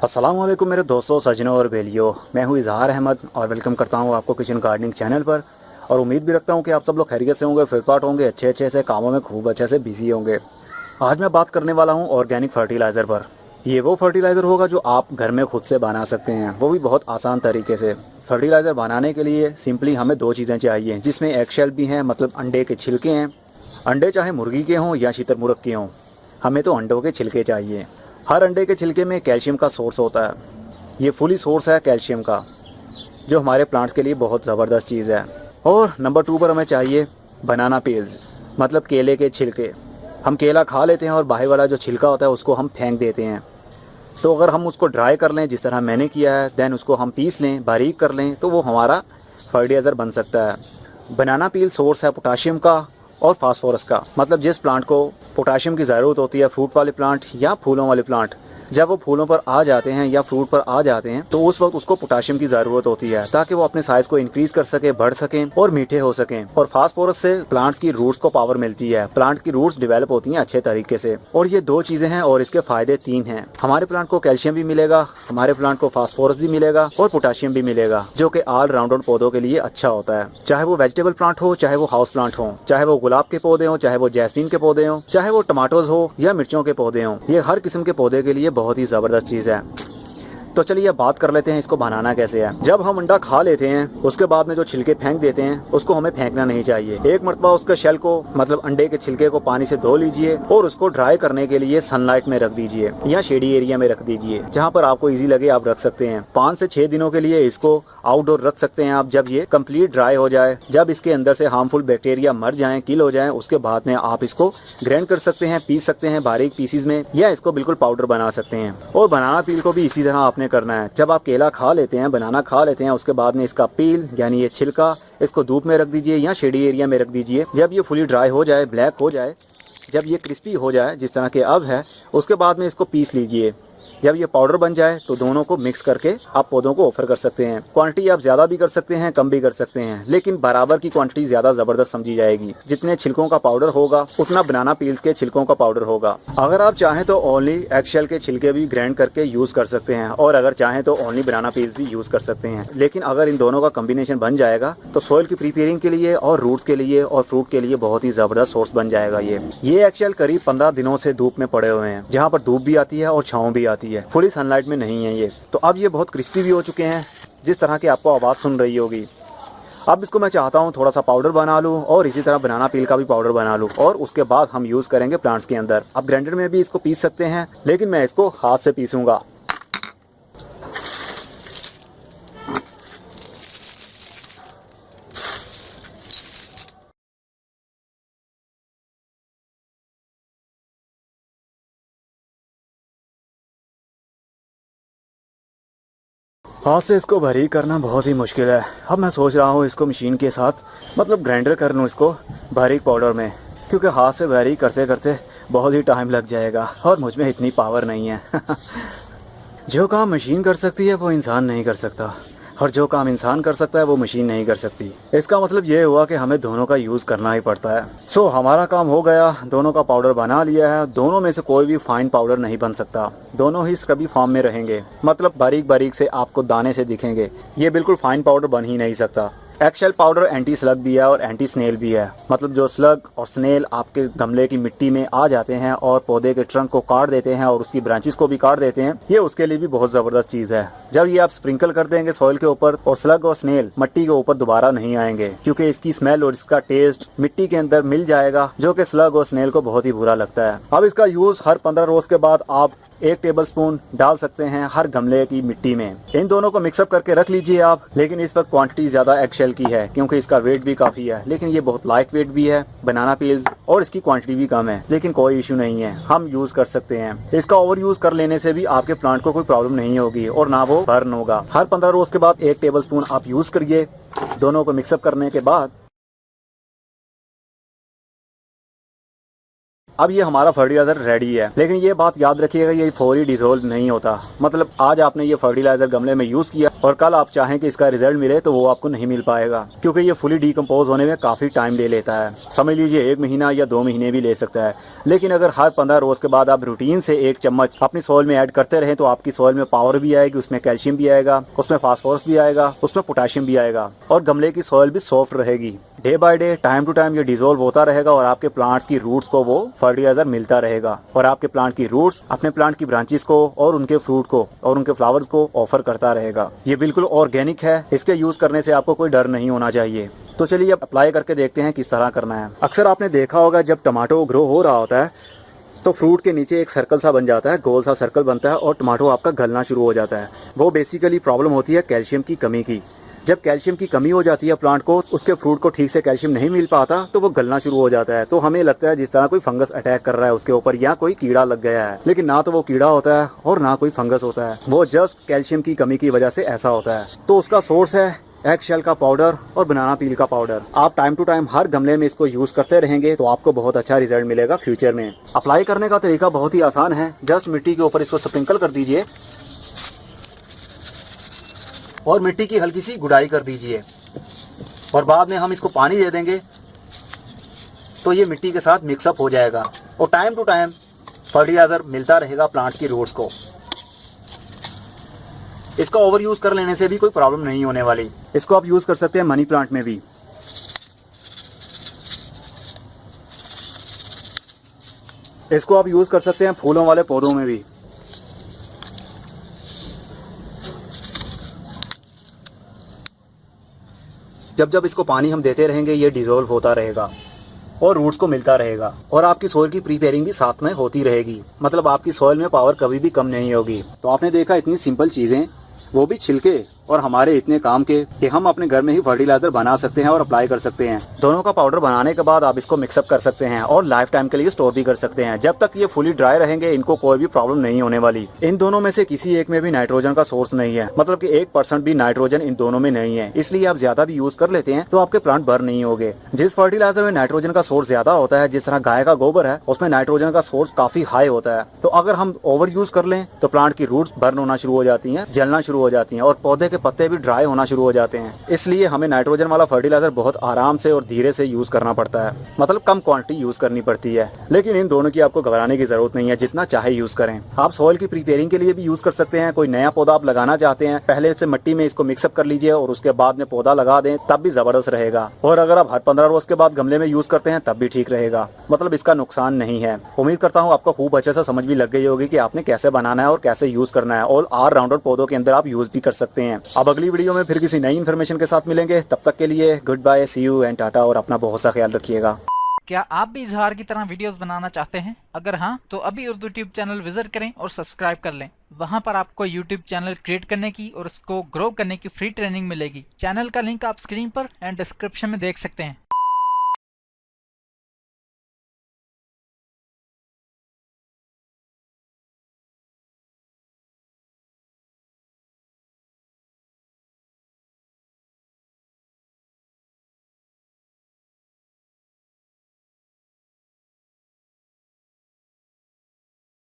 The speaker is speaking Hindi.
अस्सलाम वालेकुम मेरे दोस्तों, सजनों और बेलियों। मैं हूं इजहार अहमद और वेलकम करता हूं आपको किचन गार्डनिंग चैनल पर। और उम्मीद भी रखता हूं कि आप सब लोग खैरियत से होंगे, फिटफाट होंगे, अच्छे से कामों में खूब अच्छे से बिजी होंगे। आज मैं बात करने वाला हूं ऑर्गेनिक फर्टिलाइज़र पर। ये वो फर्टिलाइज़र होगा जो आप घर में खुद से बना सकते हैं, वो भी बहुत आसान तरीके से। फर्टिलाइज़र बनाने के लिए सिंपली हमें दो चीज़ें चाहिए, जिसमें एग शेल भी हैं, मतलब अंडे के छिलके हैं। अंडे चाहे मुर्गी के हों या शुतुरमुर्ग के हों, हमें तो अंडों के छिलके चाहिए। हर अंडे के छिलके में कैल्शियम का सोर्स होता है। ये फुली सोर्स है कैल्शियम का, जो हमारे प्लांट्स के लिए बहुत ज़बरदस्त चीज़ है। और नंबर 2 पर हमें चाहिए बनाना पील्स, मतलब केले के छिलके। हम केला खा लेते हैं और बाहर वाला जो छिलका होता है उसको हम फेंक देते हैं। तो अगर हम उसको ड्राई कर लें, जिस तरह मैंने किया है, देन उसको हम पीस लें, बारीक कर लें, तो वो हमारा फर्टिलाइज़र बन सकता है। बनाना पील सोर्स है पोटाशियम का और फास्फोरस का। मतलब जिस प्लांट को पोटाशियम की ज़रूरत होती है, फ्रूट वाले प्लांट या फूलों वाले प्लांट, जब वो फूलों पर आ जाते हैं या फ्रूट पर आ जाते हैं, तो उस वक्त उसको पोटाशियम की ज़रूरत होती है, ताकि वो अपने साइज को इंक्रीज कर सके, बढ़ सकें और मीठे हो सकें। और फास्फोरस से प्लांट्स की रूट्स को पावर मिलती है, प्लांट की रूट्स डेवलप होती हैं अच्छे तरीके से। और ये दो चीज़ें हैं और इसके फायदे 3 हैं। हमारे प्लांट को कैल्शियम भी मिलेगा, हमारे प्लांट को फास्फोरस भी मिलेगा और पोटाशियम भी मिलेगा, जो कि ऑल राउंडर पौधों के लिए अच्छा होता है। चाहे वो वेजिटेबल प्लांट हो, चाहे वो हाउस प्लांट हो, चाहे वो गुलाब के पौधे हो, चाहे वो जैस्मीन के पौधे हो, चाहे वो टमाटोज हो या मिर्चों के पौधे हो, ये हर किस्म के पौधे के लिए बहुत ही ज़बरदस्त चीज़ है। तो चलिए अब बात कर लेते हैं इसको बनाना कैसे है। जब हम अंडा खा लेते हैं, उसके बाद में जो छिलके फेंक देते हैं, उसको हमें फेंकना नहीं चाहिए। एक मरतबा उसके शेल को, मतलब अंडे के छिलके को पानी से धो लीजिए और उसको ड्राई करने के लिए सनलाइट में रख दीजिए या शेडी एरिया में रख दीजिए, जहाँ पर आपको इजी लगे आप रख सकते हैं। 5 से 6 दिनों के लिए इसको आउटडोर रख सकते हैं आप। जब ये कंप्लीट ड्राई हो जाए, जब इसके अंदर से हार्मफुल बैक्टीरिया मर जाएं, किल हो जाएं, उसके बाद में आप इसको ग्राइंड कर सकते हैं, पीस सकते हैं बारीक पीसीज में, या इसको बिल्कुल पाउडर बना सकते हैं। और बनाना पील को भी इसी तरह आपने करना है। जब आप केला खा लेते हैं, बनाना खा लेते हैं, उसके बाद में इसका पील यानी ये छिलका, इसको धूप में रख दीजिए या शेडी एरिया में रख दीजिए। जब ये फुली ड्राई हो जाए, ब्लैक हो जाए, जब ये क्रिस्पी हो जाए जिस तरह के अब है, उसके बाद में इसको पीस लीजिए। जब ये पाउडर बन जाए तो दोनों को मिक्स करके आप पौधों को ऑफर कर सकते हैं। क्वांटिटी आप ज़्यादा भी कर सकते हैं, कम भी कर सकते हैं, लेकिन बराबर की क्वांटिटी ज़्यादा ज़बरदस्त समझी जाएगी। जितने छिलकों का पाउडर होगा उतना बनाना पील्स के छिलकों का पाउडर होगा। अगर आप चाहें तो ओनली एगशेल के छिलके भी ग्राइंड करके यूज़ कर सकते हैं, और अगर चाहें तो ओनली बनाना पील्स भी यूज़ कर सकते हैं। लेकिन अगर इन दोनों का कम्बिनेशन बन जाएगा तो सॉइल की प्रिपेयरिंग के लिए और रूट्स के लिए और फ्रूट के लिए बहुत ही ज़बरदस्त सोर्स बन जाएगा। ये एगशेल करीब 15 दिनों से धूप में पड़े हुए हैं, जहाँ पर धूप भी आती है और छाँव भी आती है, फुली सनलाइट में नहीं है ये। तो अब ये बहुत क्रिस्पी भी हो चुके हैं, जिस तरह की आपको आवाज़ सुन रही होगी। अब इसको मैं चाहता हूँ थोड़ा सा पाउडर बना लूँ और इसी तरह बनाना पील का भी पाउडर बना लूँ, और उसके बाद हम यूज़ करेंगे प्लांट्स के अंदर। अब ग्राइंडर में भी इसको पीस सकते हैं, लेकिन मैं इसको हाथ से पीसूँगा। हाथ से इसको बारीक करना बहुत ही मुश्किल है। अब मैं सोच रहा हूँ इसको मशीन के साथ, मतलब ग्राइंडर कर लूँ इसको बारीक पाउडर में, क्योंकि हाथ से बारीक करते करते बहुत ही टाइम लग जाएगा और मुझ में इतनी पावर नहीं है। जो काम मशीन कर सकती है वो इंसान नहीं कर सकता, और जो काम इंसान कर सकता है वो मशीन नहीं कर सकती। इसका मतलब ये हुआ कि हमें दोनों का यूज़ करना ही पड़ता है। सो हमारा काम हो गया, दोनों का पाउडर बना लिया है। दोनों में से कोई भी फाइन पाउडर नहीं बन सकता, दोनों ही स्क्रबी फॉर्म में रहेंगे, मतलब बारीक बारीक से आपको दाने से दिखेंगे। ये बिल्कुल फाइन पाउडर बन ही नहीं सकता। एगशेल पाउडर एंटी स्लग भी है और एंटी स्नेल भी है, मतलब जो स्लग और स्नेल आपके गमले की मिट्टी में आ जाते हैं और पौधे के ट्रंक को काट देते हैं और उसकी ब्रांचेस को भी काट देते हैं, ये उसके लिए भी बहुत ज़बरदस्त चीज़ है। जब ये आप स्प्रिंकल कर देंगे सॉइल के ऊपर, और स्लग और स्नेल मिट्टी के ऊपर दोबारा नहीं आएंगे, क्योंकि इसकी स्मेल और इसका टेस्ट मिट्टी के अंदर मिल जाएगा, जो कि स्लग और स्नेल को बहुत ही बुरा लगता है। अब इसका यूज़ हर 15 रोज के बाद आप 1 टेबलस्पून डाल सकते हैं हर गमले की मिट्टी में। इन दोनों को मिक्सअप करके रख लीजिए आप। लेकिन इस वक्त क्वांटिटी ज़्यादा एगशेल की है, क्योंकि इसका वेट भी काफ़ी है, लेकिन ये बहुत लाइट वेट भी है बनाना पील्स, और इसकी क्वांटिटी भी कम है। लेकिन कोई इशू नहीं है, हम यूज़ कर सकते हैं। इसका ओवर यूज़ कर लेने से भी आपके प्लांट को कोई प्रॉब्लम नहीं होगी और ना वो बर्न होगा। हर 15 रोज के बाद 1 टेबलस्पून आप यूज़ करिए। दोनों को मिक्सअप करने के बाद अब ये हमारा फर्टिलाइजर रेडी है। लेकिन ये बात याद रखिएगा, ये फौरी डिसोल्व नहीं होता। मतलब आज आपने ये फर्टिलाइजर गमले में यूज किया और कल आप चाहें कि इसका रिजल्ट मिले तो वो आपको नहीं मिल पाएगा, क्योंकि ये फुली डिकम्पोज होने में काफी टाइम ले लेता है। समझ लीजिए 1 महीना या 2 महीने भी ले सकता है। लेकिन अगर हर 15 रोज के बाद आप रूटीन से 1 चम्मच अपनी सॉइल में ऐड करते रहें तो आपकी सॉइल में पावर भी आएगी, उसमें कैल्शियम भी आएगा, उसमें फास्फोरस भी आएगा, उसमें पोटेशियम भी आएगा और गमले की सॉइल भी सॉफ्ट रहेगी। Day by day, time to time ये डिसोल्व होता रहेगा और आपके प्लांट्स की रूट्स को वो फर्टिलाइजर मिलता रहेगा और आपके प्लांट की रूट्स अपने प्लांट की ब्रांचेस को और उनके फ्रूट को और उनके फ्लावर्स को ऑफर करता रहेगा। ये बिल्कुल ऑर्गेनिक है, इसके यूज करने से आपको कोई डर नहीं होना चाहिए। तो चलिए अब अप्लाई करके देखते हैं किस तरह करना है। अक्सर आपने देखा होगा जब टमाटो ग्रो हो रहा होता है तो फ्रूट के नीचे एक सर्कल सा बन जाता है, गोल सा सर्कल बनता है और टमाटो आपका गलना शुरू हो जाता है। वो बेसिकली प्रॉब्लम होती है कैल्शियम की कमी की। जब कैल्शियम की कमी हो जाती है प्लांट को, उसके फ्रूट को ठीक से कैल्शियम नहीं मिल पाता तो वो गलना शुरू हो जाता है। तो हमें लगता है जिस तरह कोई फंगस अटैक कर रहा है उसके ऊपर या कोई कीड़ा लग गया है, लेकिन ना तो वो कीड़ा होता है और ना कोई फंगस होता है। वो जस्ट कैल्शियम की कमी की वजह से ऐसा होता है। तो उसका सोर्स है एग शेल का पाउडर और बनाना पील का पाउडर। आप टाइम टू टाइम हर गमले में इसको यूज करते रहेंगे तो आपको बहुत अच्छा रिजल्ट मिलेगा फ्यूचर में। अप्लाई करने का तरीका बहुत ही आसान है। जस्ट मिट्टी के ऊपर इसको स्प्रिंकल कर दीजिए और मिट्टी की हल्की सी गुड़ाई कर दीजिए और बाद में हम इसको पानी दे देंगे तो ये मिट्टी के साथ मिक्सअप हो जाएगा और टाइम टू टाइम फर्टिलाइजर मिलता रहेगा प्लांट्स की रूट्स को। इसका ओवर यूज कर लेने से भी कोई प्रॉब्लम नहीं होने वाली। इसको आप यूज कर सकते हैं मनी प्लांट में भी। इसको आप यूज कर सकते हैं फूलों वाले पौधों में भी। जब जब इसको पानी हम देते रहेंगे ये डिसॉल्व होता रहेगा और रूट्स को मिलता रहेगा और आपकी सॉइल की प्रीपेयरिंग भी साथ में होती रहेगी। मतलब आपकी सॉइल में पावर कभी भी कम नहीं होगी। तो आपने देखा इतनी सिंपल चीजें, वो भी छिलके और हमारे इतने काम के, कि हम अपने घर में ही फर्टिलाइजर बना सकते हैं और अप्लाई कर सकते हैं। दोनों का पाउडर बनाने के बाद आप इसको मिक्सअप कर सकते हैं और लाइफ टाइम के लिए स्टोर भी कर सकते हैं। जब तक ये फुली ड्राई रहेंगे इनको कोई भी प्रॉब्लम नहीं होने वाली। इन दोनों में से किसी एक में भी नाइट्रोजन का सोर्स नहीं है, मतलब कि 1% भी नाइट्रोजन इन दोनों में नहीं है। इसलिए आप ज्यादा भी यूज कर लेते हैं तो आपके प्लांट बर्न नहीं होंगे। जिस फर्टिलाइजर में नाइट्रोजन का सोर्स ज्यादा होता है, जिस तरह गाय का गोबर है, उसमें नाइट्रोजन का सोर्स काफी हाई होता है। तो अगर हम ओवर यूज कर लें तो प्लांट की रूट्स बर्न होना शुरू हो जाती है, जलना शुरू हो जाती है और पौधे के पत्ते भी ड्राई होना शुरू हो जाते हैं। इसलिए हमें नाइट्रोजन वाला फर्टिलाइजर बहुत आराम से और धीरे से यूज करना पड़ता है, मतलब कम क्वांटिटी यूज करनी पड़ती है। लेकिन इन दोनों की आपको घबराने की जरूरत नहीं है, जितना चाहे यूज करें। आप सॉइल की प्रीपेयरिंग के लिए भी यूज कर सकते हैं। कोई नया पौधा आप लगाना चाहते हैं, पहले से मिट्टी में इसको मिक्सअप कर लीजिए और उसके बाद में पौधा लगा दें, तब भी जबरदस्त रहेगा। और अगर आप हर 15 रोज के बाद गमले में यूज करते हैं तब भी ठीक रहेगा, मतलब इसका नुकसान नहीं है। उम्मीद करता हूँ आपको खूब अच्छे से समझ भी लग गई होगी कि आपने कैसे बनाना है और कैसे यूज करना है। और ऑलराउंडर पौधों के अंदर आप यूज भी कर सकते हैं। अब अगली वीडियो में फिर किसी नई इन्फॉर्मेशन के साथ मिलेंगे। तब तक के लिए good bye, see you and tata, और अपना बहुत सा ख्याल रखिएगा। क्या आप भी इजहार की तरह वीडियोस बनाना चाहते हैं? अगर हाँ तो अभी उर्दू ट्यूब चैनल विजिट करें और सब्सक्राइब कर लें। वहां पर आपको यूट्यूब चैनल क्रिएट करने की और उसको ग्रो करने की फ्री ट्रेनिंग मिलेगी। चैनल का लिंक आप स्क्रीन पर एंड डिस्क्रिप्शन में देख सकते हैं।